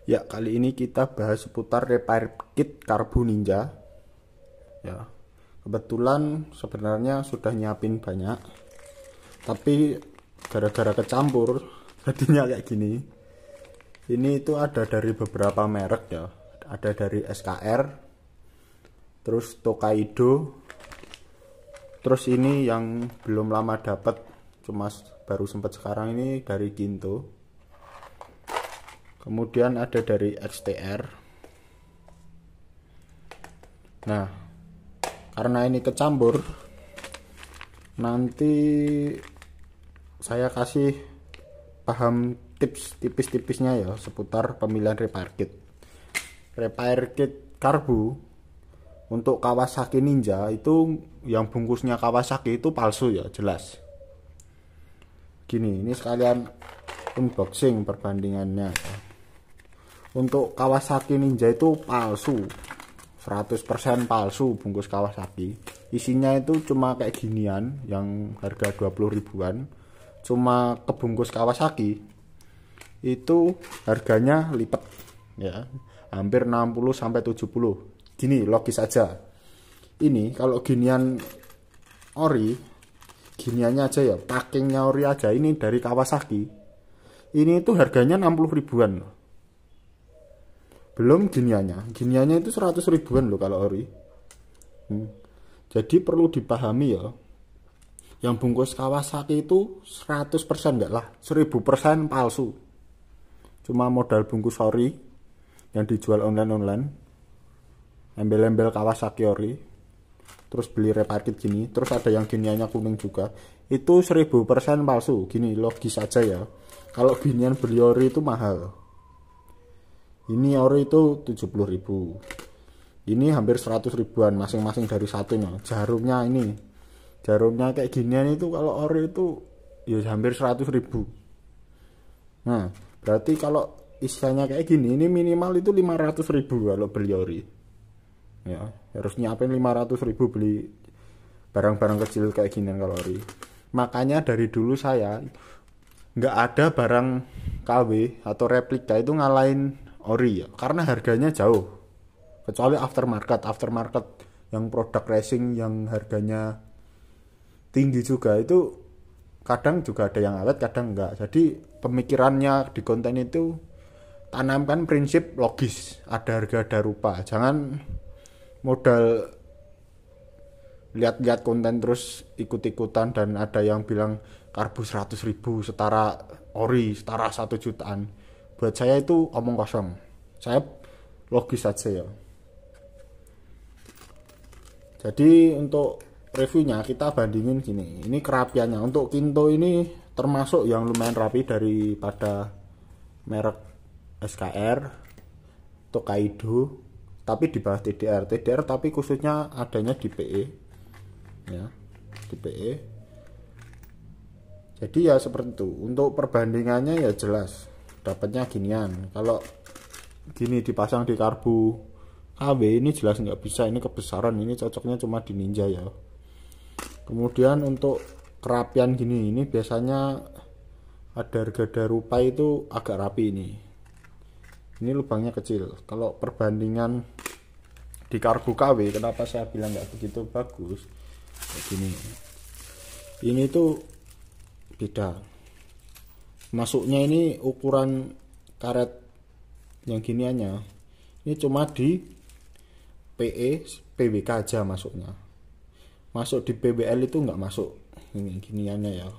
Ya, kali ini kita bahas seputar repair kit Karbu Ninja. Ya, kebetulan sebenarnya sudah nyiapin banyak, tapi gara-gara kecampur jadinya kayak gini. Ini itu ada dari beberapa merek ya. Ada dari SKR, terus Tokaido, terus ini yang belum lama dapat, cuma baru sempat sekarang ini dari Kinto. Kemudian ada dari XTR. Nah, karena ini kecampur, nanti saya kasih paham tips tipis-tipisnya ya seputar pemilihan repair kit. Repair kit Karbu untuk Kawasaki Ninja itu yang bungkusnya Kawasaki itu palsu ya, jelas. Gini, ini sekalian unboxing perbandingannya. Untuk Kawasaki Ninja itu palsu, 100% palsu bungkus Kawasaki. Isinya itu cuma kayak ginian yang harga 20 ribuan. Cuma kebungkus Kawasaki itu harganya lipat ya, hampir 60 sampai 70. Gini, logis aja. Ini kalau ginian ori, giniannya aja ya, packingnya ori aja ini dari Kawasaki. Ini itu harganya 60 ribuan. Belum giniannya itu 100 ribuan loh kalau ori. Jadi perlu dipahami ya, yang bungkus Kawasaki itu 100% enggak lah, 1000% palsu. Cuma modal bungkus ori yang dijual online, embel-embel Kawasaki ori, terus beli repair kit gini, terus ada yang giniannya kuning juga, itu 1000% palsu. Gini, logis aja ya, kalau ginian beli ori itu mahal. Ini ori itu 70 ribu, ini hampir 100 ribuan masing-masing dari satunya. Jarumnya kayak ginian itu kalau ori itu ya hampir 100 ribu. Nah, berarti kalau istilahnya kayak gini, ini minimal itu 500 ribu kalau beli ori ya, harus nyiapin 500 ribu beli barang-barang kecil kayak ginian kalau ori. Makanya dari dulu saya nggak ada barang KW atau replika itu ngalahin ori ya, karena harganya jauh. Kecuali aftermarket yang produk racing yang harganya tinggi juga, itu kadang juga ada yang awet, kadang enggak. Jadi pemikirannya di konten itu tanamkan prinsip logis, ada harga ada rupa. Jangan modal lihat-lihat konten terus ikut-ikutan, dan ada yang bilang Karbu 100 ribu setara ori, setara 1 jutaan. Buat saya itu omong kosong. Saya logis saja ya. Jadi untuk reviewnya kita bandingin gini. Ini kerapiannya untuk Kinto ini termasuk yang lumayan rapi daripada merek SKR, Tokaido, tapi di bawah TDR tapi khususnya adanya di PE ya, di PE. Jadi ya seperti itu. Untuk perbandingannya ya jelas dapatnya ginian. Kalau gini dipasang di Karbu KW ini jelas nggak bisa, ini kebesaran, ini cocoknya cuma di Ninja ya. Kemudian untuk kerapian gini, ini biasanya ada harga rupa itu agak rapi ini lubangnya kecil. Kalau perbandingan di Karbu KW, kenapa saya bilang nggak begitu bagus kayak gini, ini tuh beda masuknya. Ini ukuran karet yang giniannya ini cuma di PE PWK aja masuknya, masuk di PBL itu nggak masuk ini giniannya ya.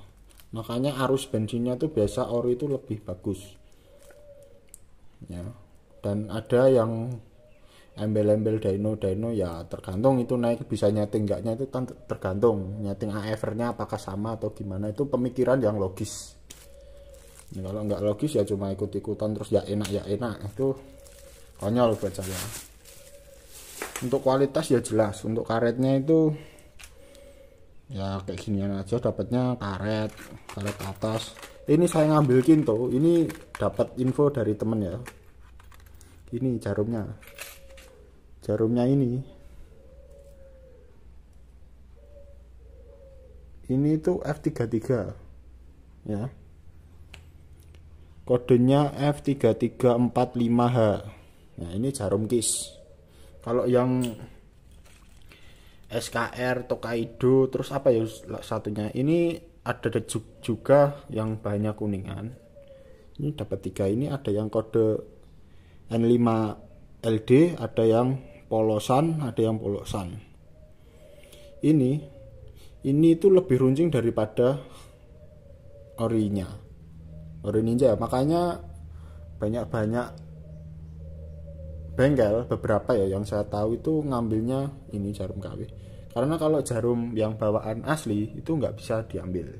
Makanya arus bensinnya tuh biasa ori itu lebih bagus ya. Dan ada yang embel-embel dyno ya, tergantung itu naik bisa nyeting enggaknya, itu tergantung nyeting AFR-nya apakah sama atau gimana. Itu pemikiran yang logis. Nah, kalau nggak logis ya cuma ikut-ikutan terus ya enak, itu konyol buat saya. Untuk kualitas ya jelas, untuk karetnya itu ya kayak ginian aja, dapatnya karet atas. Ini saya ngambil Kinto, ini dapat info dari temen ya. Ini jarumnya ini tuh F33 ya. kodenya F3345H. Nah ini jarum KIS. Kalau yang SKR, Tokaido, terus apa ya satunya, ini ada juga yang bahannya kuningan. Ini dapat 3. Ini ada yang kode N5LD, ada yang polosan, ada yang polosan. Ini itu lebih runcing daripada ori ninja, makanya banyak bengkel beberapa ya yang saya tahu itu ngambilnya ini jarum KW, karena kalau jarum yang bawaan asli itu nggak bisa diambil,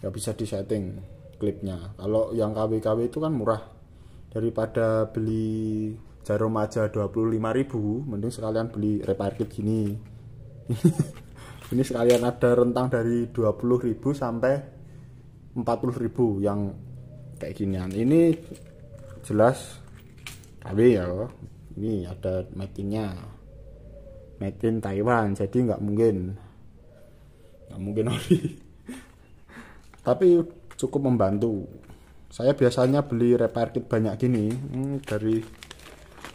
nggak bisa disetting klipnya. Kalau yang KW itu kan murah, daripada beli jarum aja 25.000, mending sekalian beli repair kit gini. Ini sekalian ada rentang dari 20.000 sampai 40.000 yang kayak ginian. Ini jelas KW ya. Ini ada made-nya, made in Taiwan, jadi nggak mungkin ori. Tapi cukup membantu. Saya biasanya beli repair kit banyak gini, dari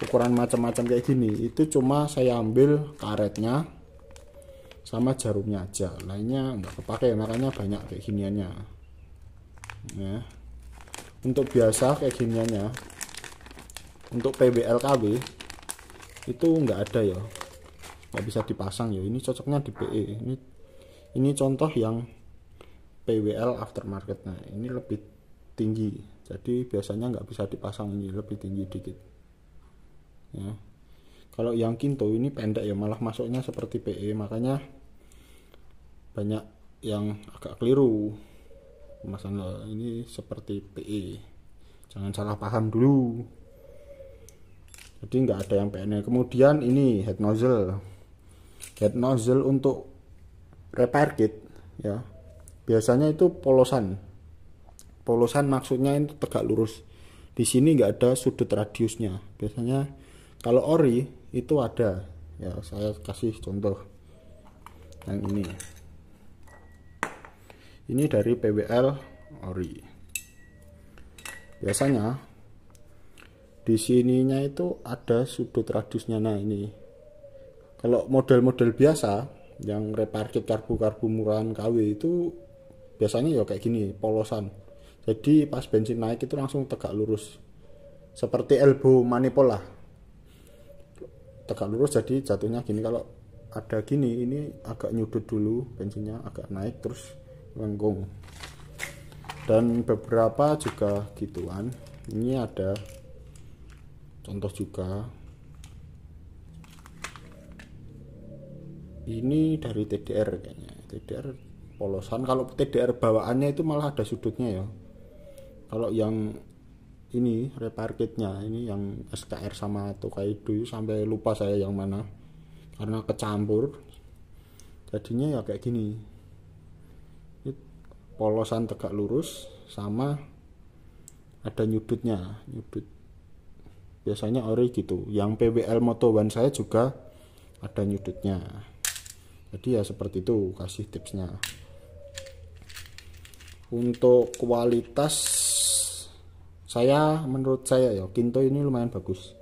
ukuran macam-macam kayak gini, itu cuma saya ambil karetnya sama jarumnya aja, lainnya nggak kepake, makanya banyak kayak giniannya ya. Untuk biasa kayak giniannya, untuk PWL KW itu nggak ada ya, nggak bisa dipasang ya. Ini cocoknya di PE. Ini contoh yang PWL aftermarket. Nah ini lebih tinggi, jadi biasanya nggak bisa dipasang, ini lebih tinggi dikit ya. Kalau yang Kinto ini pendek ya, malah masuknya seperti PE, makanya banyak yang agak keliru masalah ini seperti PE. Jangan salah paham dulu, jadi nggak ada yang PE. Kemudian ini head nozzle untuk repair kit ya, biasanya itu polosan maksudnya itu tegak lurus. Di sini nggak ada sudut radiusnya. Biasanya kalau ori itu ada ya. Saya kasih contoh yang ini dari PWL ori. Biasanya di sininya itu ada sudut radiusnya. Nah ini kalau model-model biasa yang repair kit karbu murahan KW itu biasanya ya kayak gini, polosan. Jadi pas bensin naik itu langsung tegak lurus, seperti elbow manifold lah, tegak lurus, jadi jatuhnya gini. Kalau ada gini, ini agak nyudut dulu, bensinnya agak naik terus lengkung. Dan beberapa juga gituan. Ini ada contoh juga, ini dari TDR kayaknya, TDR polosan. Kalau TDR bawaannya itu malah ada sudutnya ya. Kalau yang ini repair kitnya, ini yang SKR sama Tokaido, sampai lupa saya yang mana karena kecampur, jadinya ya kayak gini. Ini polosan tegak lurus sama ada nyudutnya, biasanya ori gitu. Yang PWL Moto One saya juga ada nyudutnya, jadi ya seperti itu, kasih tipsnya. Untuk kualitas menurut saya ya Kinto ini lumayan bagus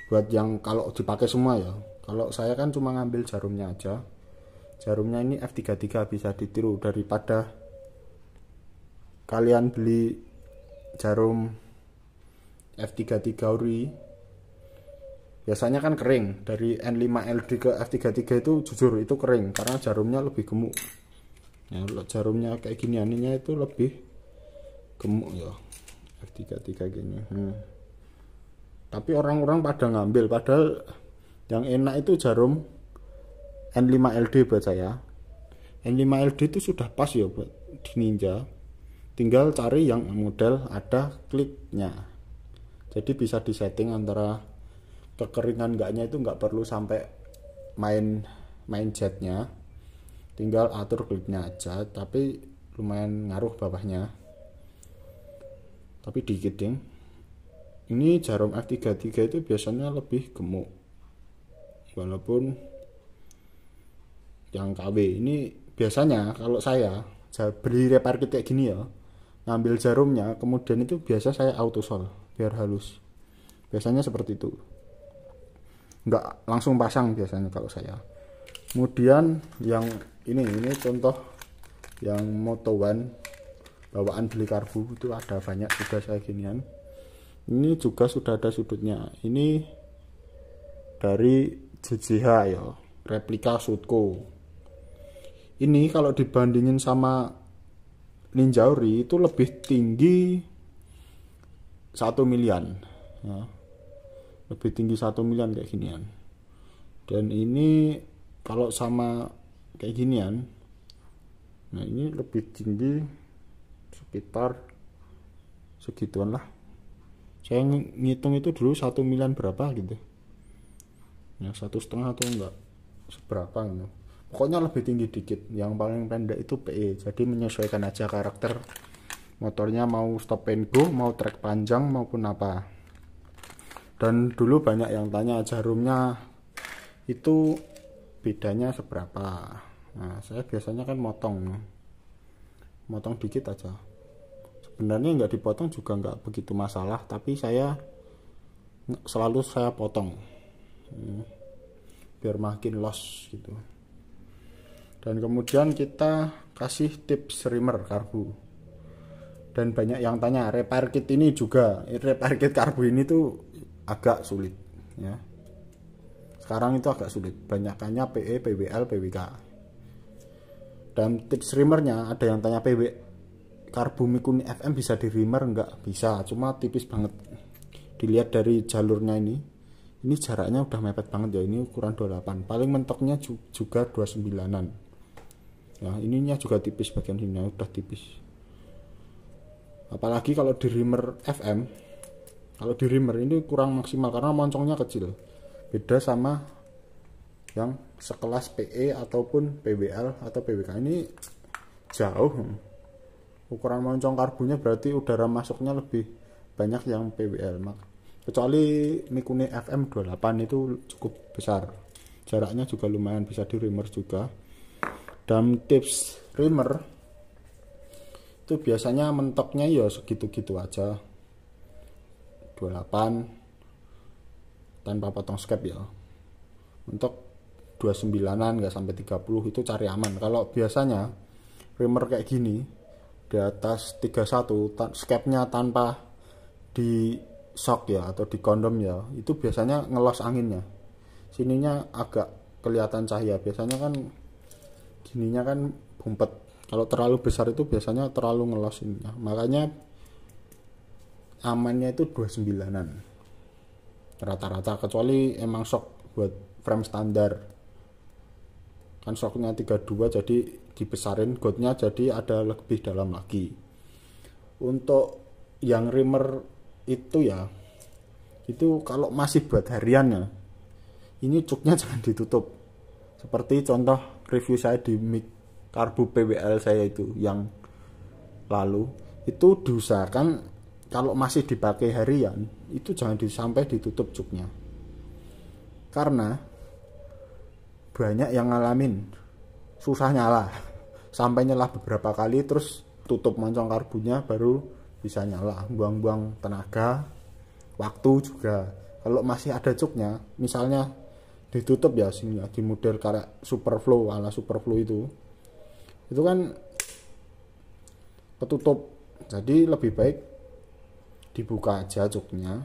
buat yang kalau dipakai semua ya. Kalau saya kan cuma ngambil jarumnya aja. Jarumnya ini F33, bisa ditiru. Daripada kalian beli jarum F33 ori, biasanya kan kering. Dari N5LD ke F33 itu jujur itu kering karena jarumnya lebih gemuk ya. Jarumnya kayak gini, aninya itu lebih gemuk ya, F33 gini. Tapi orang-orang pada ngambil, padahal yang enak itu jarum N5LD buat saya. N5LD itu sudah pas ya buat di ninja, tinggal cari yang model ada kliknya, jadi bisa disetting antara kekeringan enggaknya, itu nggak perlu sampai main jetnya, tinggal atur kliknya aja. Tapi lumayan ngaruh bawahnya, tapi dikit ding. Ini jarum F33 itu biasanya lebih gemuk, walaupun yang KW ini biasanya kalau saya beli repair kit kayak gini ya, ngambil jarumnya, kemudian itu biasa saya auto sol biar halus. Biasanya seperti itu, nggak langsung pasang biasanya kalau saya. Kemudian yang ini contoh yang Moto One bawaan beli karbu, itu ada banyak juga saya ginian. Ini juga sudah ada sudutnya. Ini dari JJH ya, replika Sutco. Ini kalau dibandingin sama Ninja Ori itu lebih tinggi 1 milian ya. Lebih tinggi 1 milian kayak ginian. Dan ini kalau sama kayak ginian, nah ini lebih tinggi sekitar segituan lah. Saya ngitung itu dulu 1 milian berapa gitu ya, 1,5 atau enggak seberapa gitu. Pokoknya lebih tinggi dikit. Yang paling pendek itu PE, jadi menyesuaikan aja karakter motornya, mau stop and go, mau trek panjang maupun apa. Dan dulu banyak yang tanya jarumnya itu bedanya seberapa. Nah saya biasanya kan motong dikit aja. Sebenarnya nggak dipotong juga nggak begitu masalah, tapi selalu saya potong biar makin los gitu. Dan kemudian kita kasih tips reamer karbu. Dan banyak yang tanya repair kit ini juga, repair kit karbu ini tuh agak sulit ya. Sekarang itu agak sulit, banyakannya PE, PWL, PWK. Dan tips reamernya ada yang tanya karbu Mikuni FM bisa di reamer? Enggak bisa, cuma tipis banget. Dilihat dari jalurnya ini jaraknya udah mepet banget ya. Ini ukuran 28, paling mentoknya juga 29an ya. Ininya juga tipis, bagian sini udah tipis. Apalagi kalau di reamer FM, kalau di reamer ini kurang maksimal karena moncongnya kecil, beda sama yang sekelas PE ataupun PWL atau PWK. Ini jauh ukuran moncong karbunya, berarti udara masuknya lebih banyak yang PWL. Kecuali Mikuni FM 28 itu cukup besar, jaraknya juga lumayan, bisa di reamer juga. Dan tips reamer itu biasanya mentoknya ya segitu-gitu aja, 28 tanpa potong skep ya. Untuk 29an nggak sampai 30 itu cari aman. Kalau biasanya reamer kayak gini di atas 31 skepnya tanpa di shock ya atau di kondom ya, itu biasanya ngelos anginnya. Sininya agak kelihatan cahaya, biasanya kan gininya kan bumpet. Kalau terlalu besar itu biasanya terlalu ngelos ininya. Makanya amannya itu 29an rata-rata, kecuali emang shock buat frame standar. Kan shocknya 32, jadi dibesarin godnya jadi ada lebih dalam lagi. Untuk yang reamer itu ya, itu kalau masih buat hariannya, ini cuknya jangan ditutup. Seperti contoh review saya di mic karbu PWL saya itu yang lalu, itu diusahakan kalau masih dipakai harian itu jangan sampai ditutup cuknya, karena banyak yang ngalamin susah nyala, sampai nyala beberapa kali terus tutup moncong karbunya baru bisa nyala, buang-buang tenaga, waktu juga. Kalau masih ada cuknya, misalnya ditutup ya sini ya, di model kayak Superflow, ala Superflow itu kan ketutup, jadi lebih baik dibuka aja cuknya.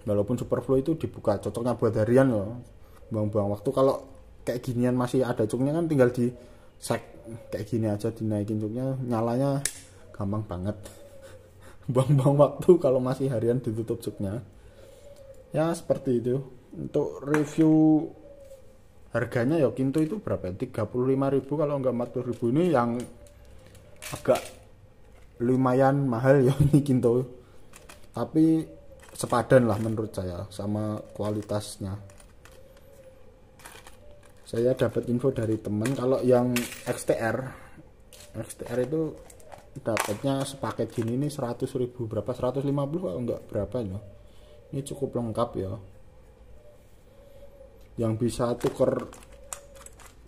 Walaupun Superflow itu dibuka, cocoknya buat harian loh, buang-buang waktu. Kalau kayak ginian masih ada cuknya kan tinggal di sek kayak gini aja, dinaikin cuknya, nyalanya gampang banget. Buang-buang waktu kalau masih harian ditutup cuknya ya, seperti itu. Untuk review harganya ya Kinto itu berapa ya, 35.000 kalau enggak 40.000. Ini yang agak lumayan mahal ya ini Kinto, tapi sepadan lah menurut saya sama kualitasnya. Saya dapat info dari teman kalau yang XTR itu dapatnya sepaket gini nih 100.000 berapa, 150 kalau enggak berapa ya. Ini cukup lengkap ya, yang bisa tuker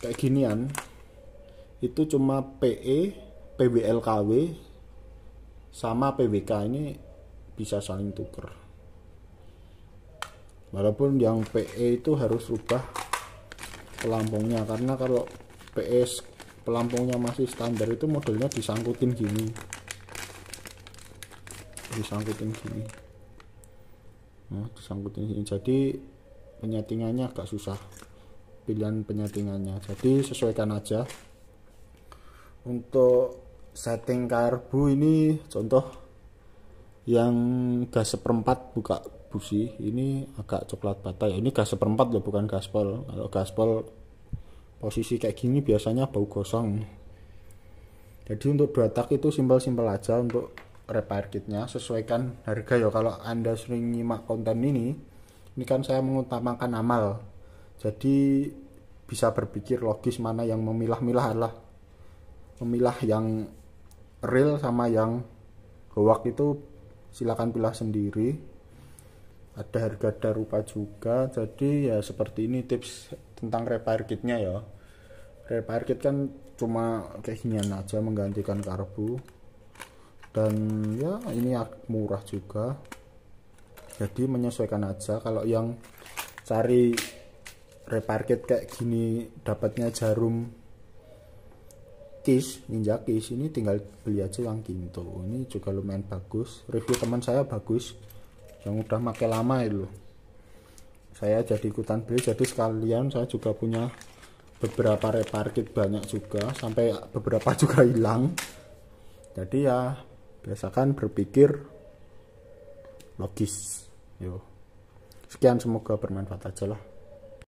kayak ginian itu cuma PE, PWLKW sama PWK ini bisa saling tuker. Walaupun yang PE itu harus rubah pelampungnya, karena kalau PS pelampungnya masih standar itu modelnya disangkutin gini, nah, disangkutin gini, jadi penyetingannya agak susah, pilihan penyetingannya, jadi sesuaikan aja. Untuk setting karbu ini contoh yang gas seperempat buka busi, ini agak coklat bata ya, ini gas seperempat loh, bukan gaspol. Kalau gaspol posisi kayak gini biasanya bau gosong. Jadi untuk 2 tak itu simpel-simpel aja. Untuk repair kitnya sesuaikan harga ya. Kalau Anda sering nyimak konten ini kan saya mengutamakan amal, jadi bisa berpikir logis mana yang memilah-milah adalah memilah yang real sama yang hoax itu silakan pilih sendiri. Ada harga ada rupa juga. Jadi ya seperti ini tips tentang repair kitnya ya. Repair kit kan cuma kayak ginian aja, menggantikan karbu, dan ya ini murah juga, jadi menyesuaikan aja. Kalau yang cari repair kit kayak gini dapatnya jarum case, Ninja case, ini tinggal beli aja yang Kinto. Ini juga lumayan bagus, review teman saya bagus yang udah pakai lama itu. Saya jadi ikutan beli, jadi sekalian saya juga punya beberapa repair kit banyak juga, sampai beberapa juga hilang. Jadi ya biasakan berpikir logis. Yo, sekian, semoga bermanfaat aja lah.